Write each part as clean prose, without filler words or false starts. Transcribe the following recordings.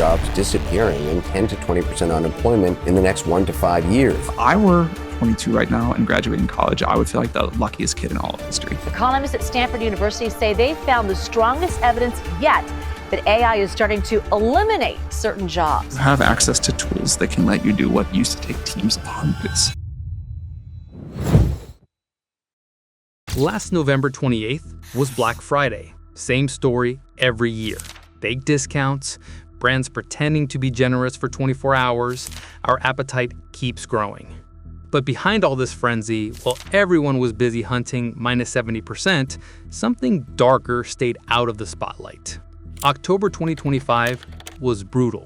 jobs disappearing and 10 to 20% unemployment in the next 1 to 5 years. If I were 22 right now and graduating college, I would feel like the luckiest kid in all of history. Economists at Stanford University say they found the strongest evidence yet that AI is starting to eliminate certain jobs. You have access to tools that can let you do what used to take teams of hundreds. Last November 28th was Black Friday. Same story every year. Fake discounts, brands pretending to be generous for 24 hours. Our appetite keeps growing. But behind all this frenzy, while everyone was busy hunting minus 70%, something darker stayed out of the spotlight. October 2025 was brutal.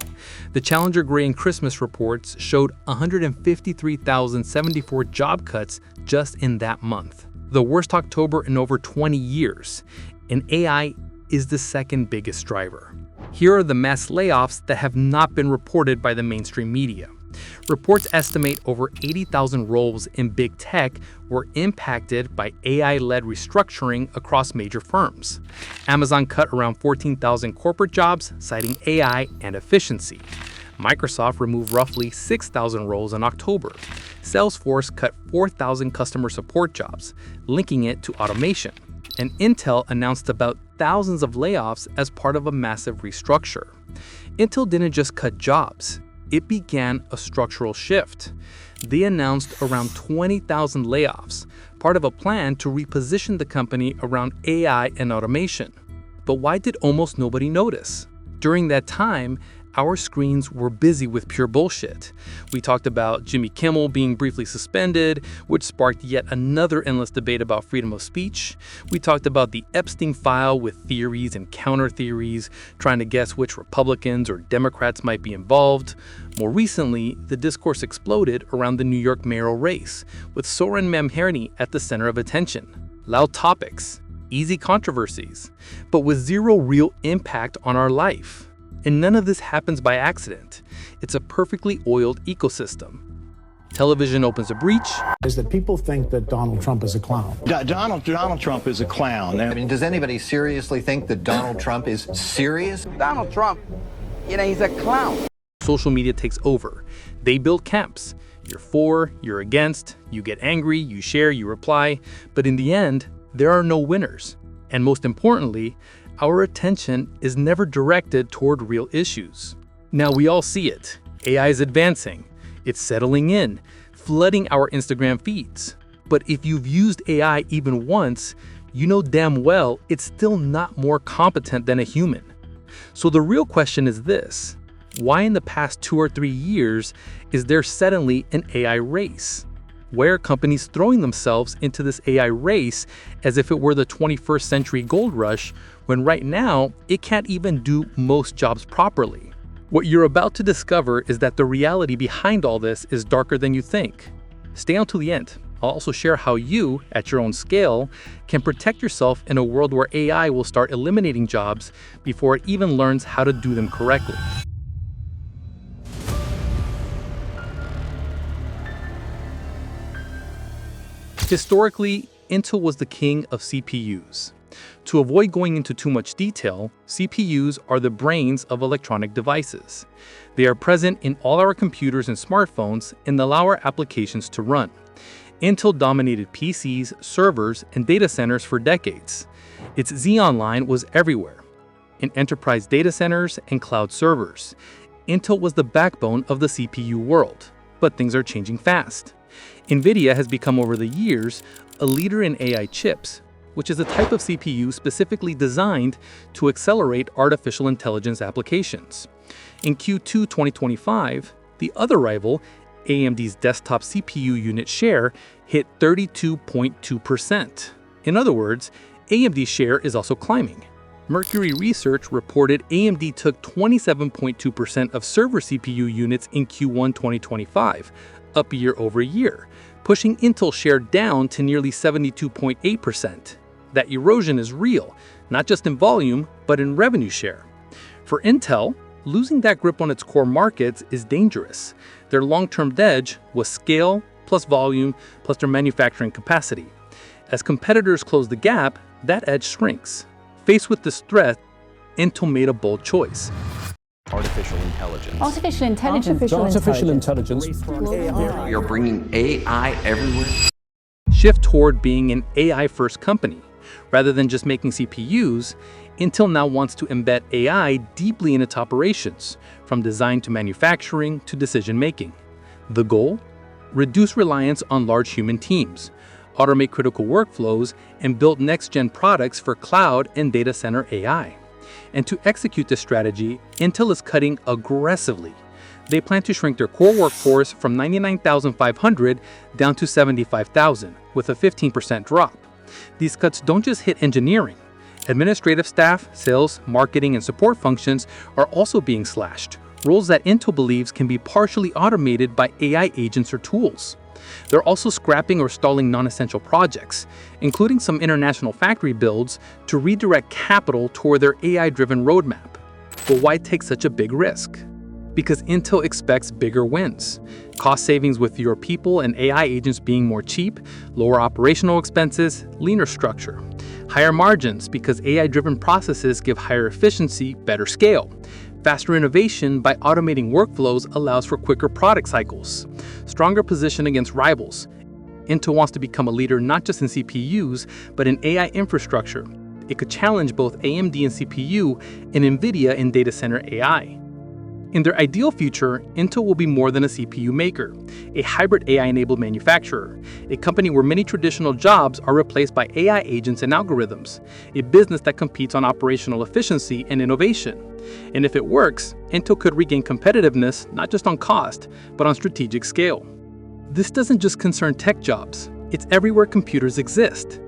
The Challenger Gray and Christmas reports showed 153,074 job cuts just in that month. The worst October in over 20 years, and AI is the second biggest driver. Here are the mass layoffs that have not been reported by the mainstream media. Reports estimate over 80,000 roles in big tech were impacted by AI-led restructuring across major firms. Amazon cut around 14,000 corporate jobs, citing AI and efficiency. Microsoft removed roughly 6,000 roles in October. Salesforce cut 4,000 customer support jobs, linking it to automation. And Intel announced about thousands of layoffs as part of a massive restructure. Intel didn't just cut jobs. It began a structural shift. They announced around 20,000 layoffs, part of a plan to reposition the company around AI and automation. But why did almost nobody notice? During that time, our screens were busy with pure bullshit. We talked about Jimmy Kimmel being briefly suspended, which sparked yet another endless debate about freedom of speech. We talked about the Epstein file with theories and counter-theories, trying to guess which Republicans or Democrats might be involved. More recently, the discourse exploded around the New York mayoral race, with Soren Mamherny at the center of attention. Loud topics, easy controversies, but with zero real impact on our life. And none of this happens by accident. It's a perfectly oiled ecosystem. Television opens a breach. Is that people think that Donald Trump is a clown. Donald Trump is a clown. I mean, does anybody seriously think that Donald Trump is serious? Donald Trump, he's a clown. Social media takes over. They build camps. You're for, you're against, you get angry, you share, you reply. But in the end, there are no winners. And most importantly, our attention is never directed toward real issues. Now we all see it. AI is advancing. It's settling in, flooding our Instagram feeds. But if you've used AI even once, you know damn well it's still not more competent than a human. So the real question is this: why in the past 2 or 3 years is there suddenly an AI race? Why are companies throwing themselves into this AI race as if it were the 21st century gold rush, when right now it can't even do most jobs properly? What you're about to discover is that the reality behind all this is darker than you think. Stay on to the end. I'll also share how you, at your own scale, can protect yourself in a world where AI will start eliminating jobs before it even learns how to do them correctly. Historically, Intel was the king of CPUs. To avoid going into too much detail, CPUs are the brains of electronic devices. They are present in all our computers and smartphones and allow our applications to run. Intel dominated PCs, servers, and data centers for decades. Its Xeon line was everywhere, in enterprise data centers and cloud servers. Intel was the backbone of the CPU world, but things are changing fast. NVIDIA has become over the years a leader in AI chips, which is a type of CPU specifically designed to accelerate artificial intelligence applications. In Q2 2025, the other rival, AMD's desktop CPU unit share, hit 32.2%. In other words, AMD's share is also climbing. Mercury Research reported AMD took 27.2% of server CPU units in Q1 2025, up year over year, pushing Intel's share down to nearly 72.8%. That erosion is real, not just in volume, but in revenue share. For Intel, losing that grip on its core markets is dangerous. Their long-term edge was scale plus volume plus their manufacturing capacity. As competitors close the gap, that edge shrinks. Faced with this threat, Intel made a bold choice. Artificial intelligence. Artificial intelligence. Artificial intelligence. We are bringing AI everywhere. Shift toward being an AI-first company. Rather than just making CPUs, Intel now wants to embed AI deeply in its operations, from design to manufacturing to decision-making. The goal? Reduce reliance on large human teams, automate critical workflows, and build next-gen products for cloud and data center AI. And to execute this strategy, Intel is cutting aggressively. They plan to shrink their core workforce from 99,500 down to 75,000, with a 15% drop. These cuts don't just hit engineering. Administrative staff, sales, marketing, and support functions are also being slashed, roles that Intel believes can be partially automated by AI agents or tools. They're also scrapping or stalling non-essential projects, including some international factory builds, to redirect capital toward their AI-driven roadmap. But why take such a big risk? Because Intel expects bigger wins. Cost savings with fewer people and AI agents being more cheap, lower operational expenses, leaner structure. Higher margins because AI-driven processes give higher efficiency, better scale. Faster innovation by automating workflows allows for quicker product cycles. Stronger position against rivals. Intel wants to become a leader not just in CPUs, but in AI infrastructure. It could challenge both AMD in CPU and NVIDIA in data center AI. In their ideal future, Intel will be more than a CPU maker, a hybrid AI-enabled manufacturer, a company where many traditional jobs are replaced by AI agents and algorithms, a business that competes on operational efficiency and innovation. And if it works, Intel could regain competitiveness not just on cost, but on strategic scale. This doesn't just concern tech jobs, it's everywhere computers exist.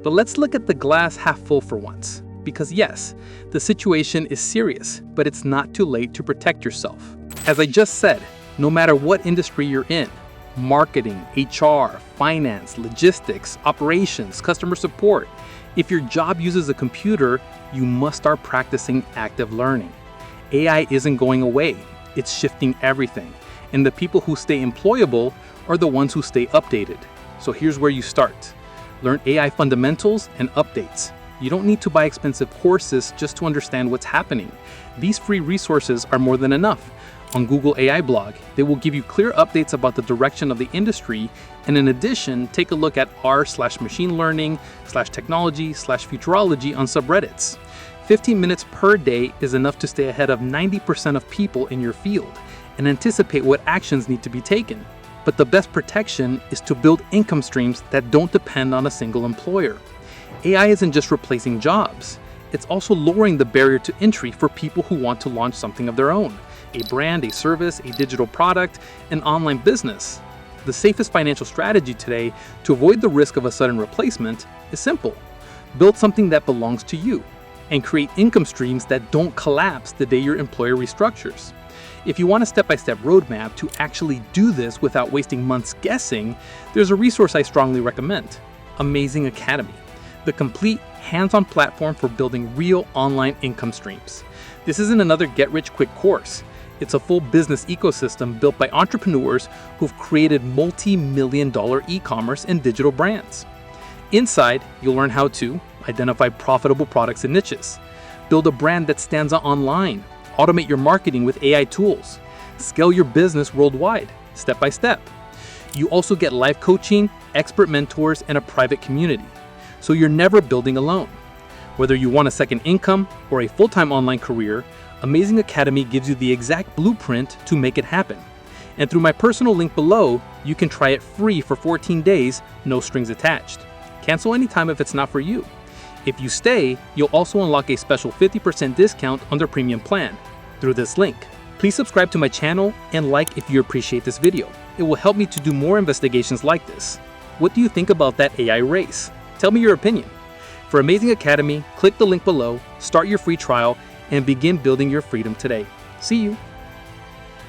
But let's look at the glass half full for once. Because yes, the situation is serious, but it's not too late to protect yourself. As I just said, no matter what industry you're in, marketing, HR, finance, logistics, operations, customer support, if your job uses a computer, you must start practicing active learning. AI isn't going away, it's shifting everything. And the people who stay employable are the ones who stay updated. So here's where you start. Learn AI fundamentals and updates. You don't need to buy expensive courses just to understand what's happening. These free resources are more than enough. On Google AI blog, they will give you clear updates about the direction of the industry, and in addition, take a look at r/machine learning/technology/futurology on subreddits. 15 minutes per day is enough to stay ahead of 90% of people in your field and anticipate what actions need to be taken. But the best protection is to build income streams that don't depend on a single employer. AI isn't just replacing jobs, it's also lowering the barrier to entry for people who want to launch something of their own, a brand, a service, a digital product, an online business. The safest financial strategy today to avoid the risk of a sudden replacement is simple. Build something that belongs to you and create income streams that don't collapse the day your employer restructures. If you want a step-by-step roadmap to actually do this without wasting months guessing, there's a resource I strongly recommend, Amazing Academy, the complete hands-on platform for building real online income streams. This isn't another get-rich-quick course. It's a full business ecosystem built by entrepreneurs who've created multi-million-dollar e-commerce and digital brands. Inside, you'll learn how to identify profitable products and niches, build a brand that stands out online, automate your marketing with AI tools, scale your business worldwide, step by step. You also get live coaching, expert mentors, and a private community. So you're never building alone. Whether you want a second income or a full-time online career, Amazing Academy gives you the exact blueprint to make it happen. And through my personal link below, you can try it free for 14 days, no strings attached. Cancel anytime if it's not for you. If you stay, you'll also unlock a special 50% discount on their premium plan through this link. Please subscribe to my channel and like if you appreciate this video. It will help me to do more investigations like this. What do you think about that AI race? Tell me your opinion. For Amazing Academy, click the link below, start your free trial, and begin building your freedom today. See you.